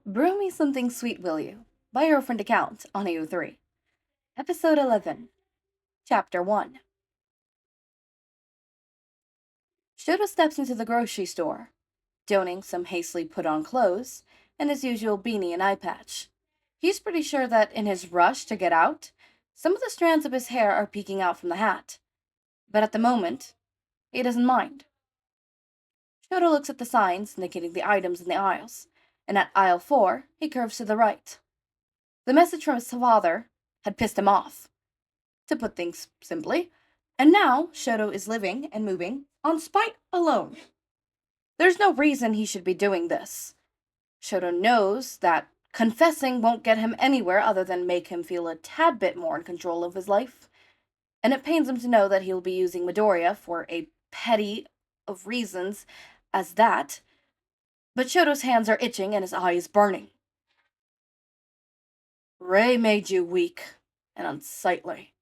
Brew Me Something Sweet, Will You? By your friend account on AO3. Episode 11, Chapter 1. Shouto steps into the grocery store, donning some hastily put on clothes and his usual beanie and eye patch. He's pretty sure that in his rush to get out, some of the strands of his hair are peeking out from the hat. But at the moment, he doesn't mind. Shouto looks at the signs indicating the items in the aisles, and at aisle 4, he curves to the right. The message from his father had pissed him off, to put things simply, and now Shouto is living and moving on spite alone. There's no reason he should be doing this. Shouto knows that confessing won't get him anywhere other than make him feel a tad bit more in control of his life, and it pains him to know that he'll be using Midoriya for a petty of reasons as that, but Shoto's hands are itching and his eye is burning. Ray made you weak and unsightly.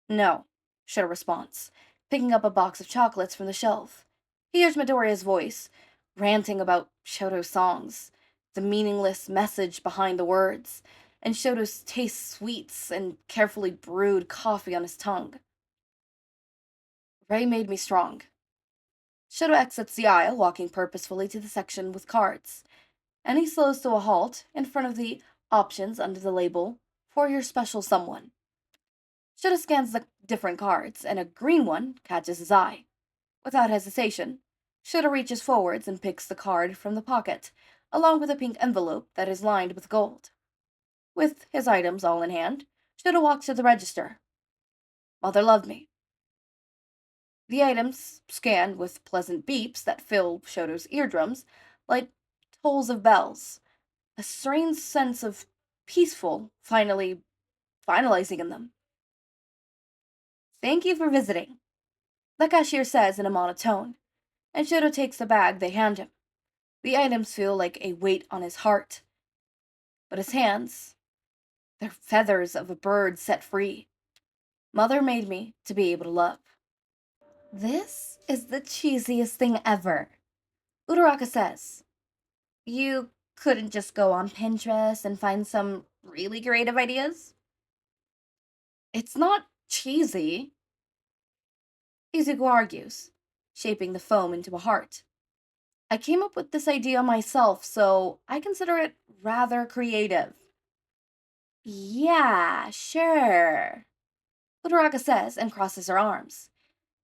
No, Shouto responds, picking up a box of chocolates from the shelf. He hears Midoriya's voice, ranting about Shoto's songs, the meaningless message behind the words, and Shoto's taste sweets and carefully brewed coffee on his tongue. Ray made me strong. Shouto exits the aisle, walking purposefully to the section with cards, and he slows to a halt in front of the options under the label, For Your Special Someone. Shouto scans the different cards, and a green one catches his eye. Without hesitation, Shouto reaches forwards and picks the card from the pocket, along with a pink envelope that is lined with gold. With his items all in hand, Shouto walks to the register. Mother loved me. The items scan with pleasant beeps that fill Shoto's eardrums like tolls of bells, a strange sense of peaceful finally finalizing in them. Thank you for visiting, the cashier says in a monotone, and Shouto takes the bag they hand him. The items feel like a weight on his heart, but his hands, they're feathers of a bird set free. Mother made me to be able to love. This is the cheesiest thing ever, Uraraka says. You couldn't just go on Pinterest and find some really creative ideas? It's not cheesy, Izuku argues, shaping the foam into a heart. I came up with this idea myself, so I consider it rather creative. Yeah, sure, Uraraka says and crosses her arms.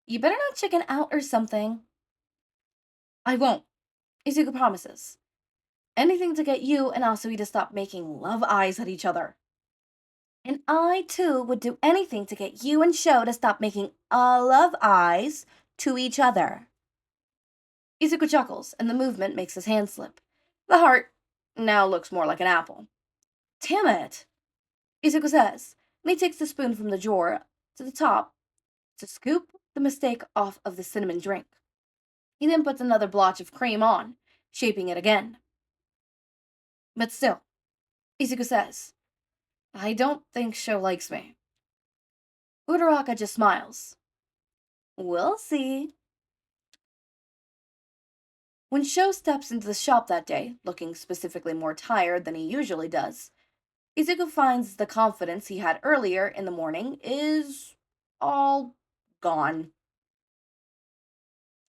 You better not chicken out or something. I won't, Izuku promises. Anything to get you and Asui to stop making love eyes at each other. And I, too, would do anything to get you and Shou to stop making love eyes to each other. Izuku chuckles, and the movement makes his hand slip. The heart now looks more like an apple. Damn it, Izuku says, and he takes the spoon from the drawer to the top to scoop the mistake off of the cinnamon drink. He then puts another blotch of cream on, shaping it again. But still, Izuku says, I don't think Shou likes me. Uraraka just smiles. We'll see. When Shou steps into the shop that day, looking specifically more tired than he usually does, Izuku finds the confidence he had earlier in the morning is all gone.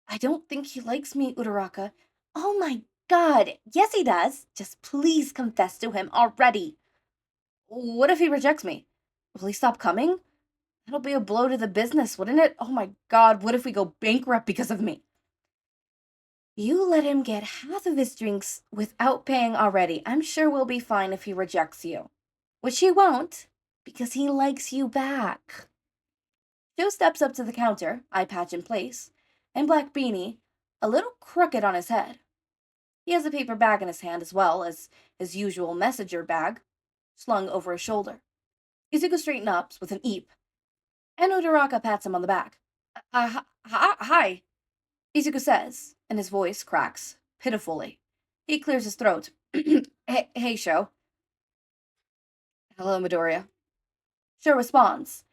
I don't think he likes me, Uraraka. Oh my god, yes he does. Just please confess to him already. What if he rejects me? Will he stop coming? That'll be a blow to the business, wouldn't it? Oh my god, what if we go bankrupt because of me? You let him get half of his drinks without paying already. I'm sure we'll be fine if he rejects you. Which he won't, because he likes you back. Joe steps up to the counter, eye patch in place, and black beanie, a little crooked on his head. He has a paper bag in his hand as well as his usual messenger bag, slung over his shoulder. Izuku straightens up with an eep, and Uraraka pats him on the back. Hi, Izuku says, and his voice cracks pitifully. He clears his throat. Hey, Shou. Hello, Midoriya. Shou responds,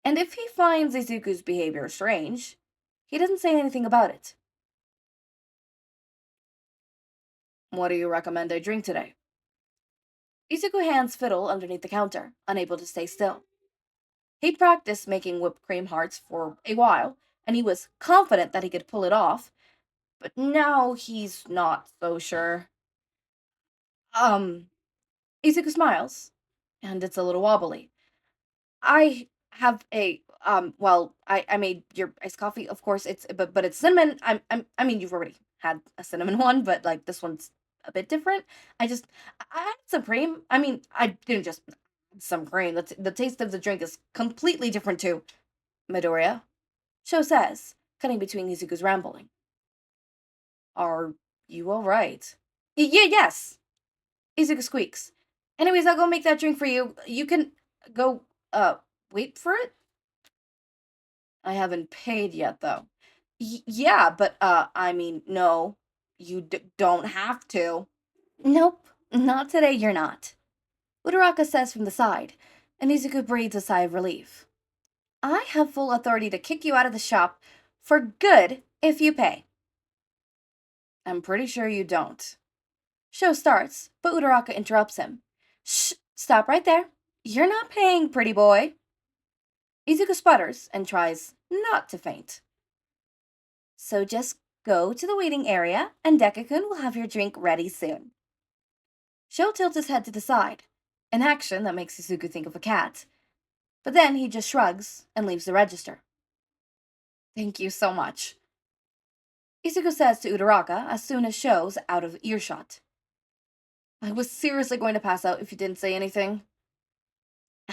and if he finds Izuku's behavior strange, he doesn't say anything about it. What do you recommend I drink today? Izuku hands fiddle underneath the counter, unable to stay still. He'd practiced making whipped cream hearts for a while, and he was confident that he could pull it off, but now he's not so sure. Um, Izuku smiles, and it's a little wobbly. I have a I made your iced coffee, of course. But it's cinnamon. I mean, you've already had a cinnamon one, but like this one's a bit different. I had some cream. I mean, I didn't just add some cream. The taste of the drink is completely different too. Midoriya, Shou says, cutting between Izuku's rambling. Are you all right? Yeah, yes. Izuku squeaks. Anyways, I'll go make that drink for you. You can go wait for it. I haven't paid yet, though. Yeah, but, I mean, no, you don't have to. Nope, not today, you're not. Uraraka says from the side, and Izuku breathes a sigh of relief. I have full authority to kick you out of the shop for good if you pay. I'm pretty sure you don't. Show starts, but Uraraka interrupts him. Shh, stop right there. You're not paying, pretty boy. Izuku sputters and tries not to faint. So just go to the waiting area, and Dekakun will have your drink ready soon. Shou tilts his head to the side, an action that makes Izuku think of a cat. But then he just shrugs and leaves the register. Thank you so much. Izuku says to Uraraka as soon as Shou's out of earshot. I was seriously going to pass out if you didn't say anything.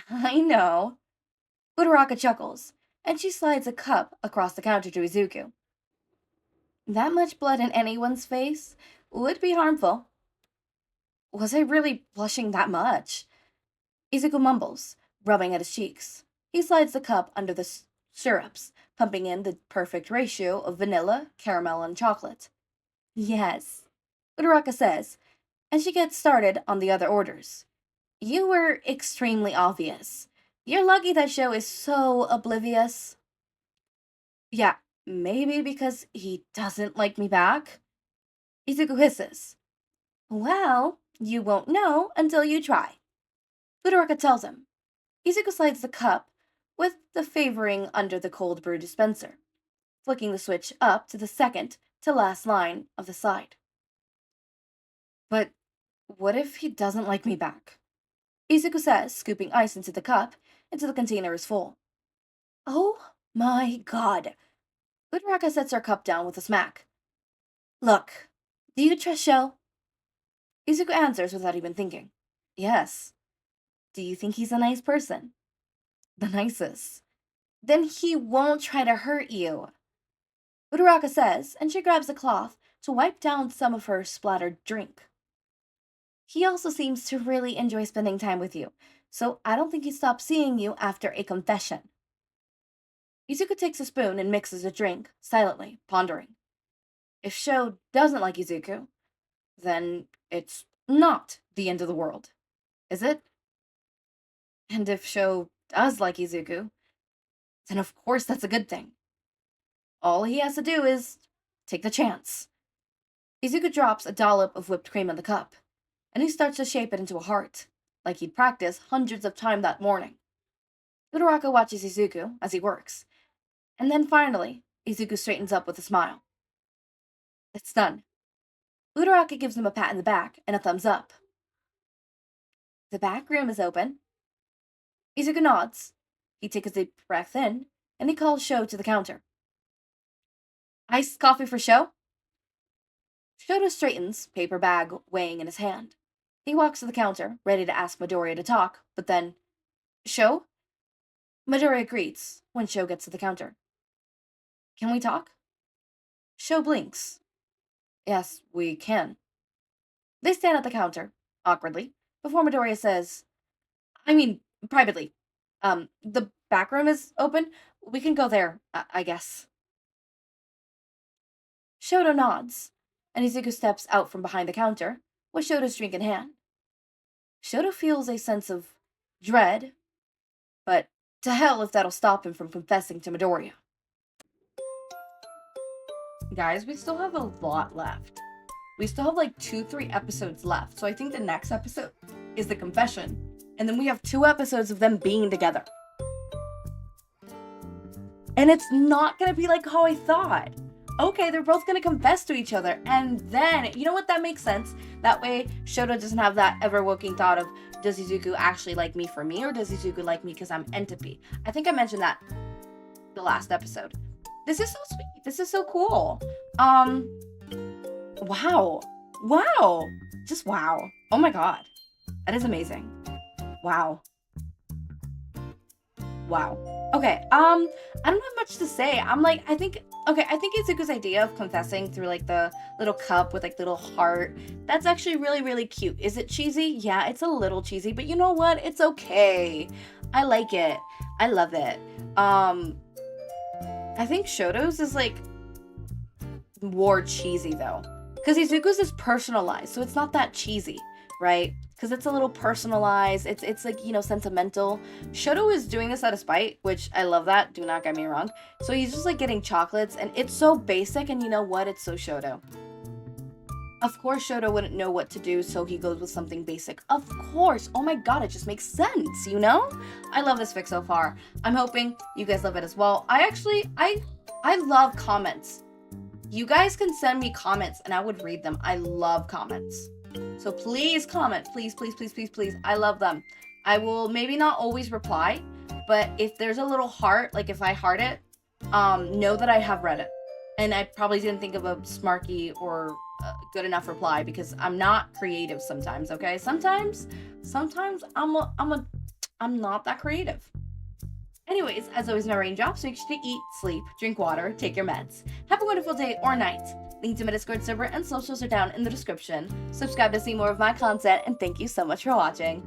I know. Uraraka chuckles, and she slides a cup across the counter to Izuku. That much blood in anyone's face would be harmful. Was I really blushing that much? Izuku mumbles, rubbing at his cheeks. He slides the cup under the syrups, pumping in the perfect ratio of vanilla, caramel, and chocolate. Yes, Uraraka says, and she gets started on the other orders. You were extremely obvious. You're lucky that Shou is so oblivious. Yeah, maybe because he doesn't like me back? Izuku hisses. Well, you won't know until you try. Uraraka tells him. Izuku slides the cup with the favoring under the cold brew dispenser, flicking the switch up to the second to last line of the side. But what if he doesn't like me back? Izuku says, scooping ice into the cup until the container is full. Oh my god. Uraraka sets her cup down with a smack. Look, do you trust Shou? Izuku answers without even thinking. Yes. Do you think he's a nice person? The nicest. Then he won't try to hurt you. Uraraka says, and she grabs a cloth to wipe down some of her splattered drink. He also seems to really enjoy spending time with you, so I don't think he stopped seeing you after a confession. Izuku takes a spoon and mixes a drink, silently, pondering. If Shou doesn't like Izuku, then it's not the end of the world, is it? And if Shou does like Izuku, then of course that's a good thing. All he has to do is take the chance. Izuku drops a dollop of whipped cream in the cup, and he starts to shape it into a heart, like he'd practiced hundreds of times that morning. Uraraka watches Izuku as he works, and then finally, Izuku straightens up with a smile. It's done. Uraraka gives him a pat in the back and a thumbs up. The back room is open. Izuku nods. He takes a deep breath in, and he calls Shou to the counter. Iced coffee for Shou? Shouto straightens, paper bag weighing in his hand. He walks to the counter, ready to ask Midoriya to talk, but then, Shou? Midoriya greets when Shou gets to the counter. Can we talk? Shou blinks. Yes, we can. They stand at the counter, awkwardly, before Midoriya says, I mean, privately. The back room is open. We can go there, I guess. Shouto nods, and Izuku steps out from behind the counter, with Shouto's drink in hand. Shouto feels a sense of dread, but to hell if that'll stop him from confessing to Midoriya. Guys, we still have a lot left. We still have like 2-3 episodes left. So I think the next episode is the confession. And then we have 2 episodes of them being together. And it's not gonna be like how I thought. Okay, they're both gonna confess to each other. And then, you know what, that makes sense. That way, Shouto doesn't have that ever-woking thought of, does Izuku actually like me for me, or does Izuku like me because I'm entropy? I think I mentioned that the last episode. This is so sweet. This is so cool. Wow. Wow. Just wow. Oh my god. That is amazing. Wow. Wow. Okay, I don't have much to say. I think Izuku's idea of confessing through like the little cup with like little heart, that's actually really, really cute. Is it cheesy? Yeah, it's a little cheesy, but you know what? It's okay. I like it. I love it. I think Shouto's is like more cheesy though. Because Izuku's is personalized, so it's not that cheesy, right? Because it's a little personalized, it's like, you know, sentimental. Shouto is doing this out of spite, which I love that, do not get me wrong. So he's just like getting chocolates, and it's so basic, and you know what? It's so Shouto. Of course Shouto wouldn't know what to do, so he goes with something basic. Of course! Oh my god, it just makes sense, you know? I love this fic so far. I'm hoping you guys love it as well. I love comments. You guys can send me comments, and I would read them. I love comments. So please comment. Please, please, please, please, please. I love them. I will maybe not always reply, but if there's a little heart, like if I heart it, know that I have read it. And I probably didn't think of a smarky or good enough reply because I'm not creative sometimes, okay? Sometimes I'm not that creative. Anyways, as always, my raindrops, make sure to eat, sleep, drink water, take your meds. Have a wonderful day or night. Link to my Discord server and socials are down in the description. Subscribe to see more of my content, and thank you so much for watching.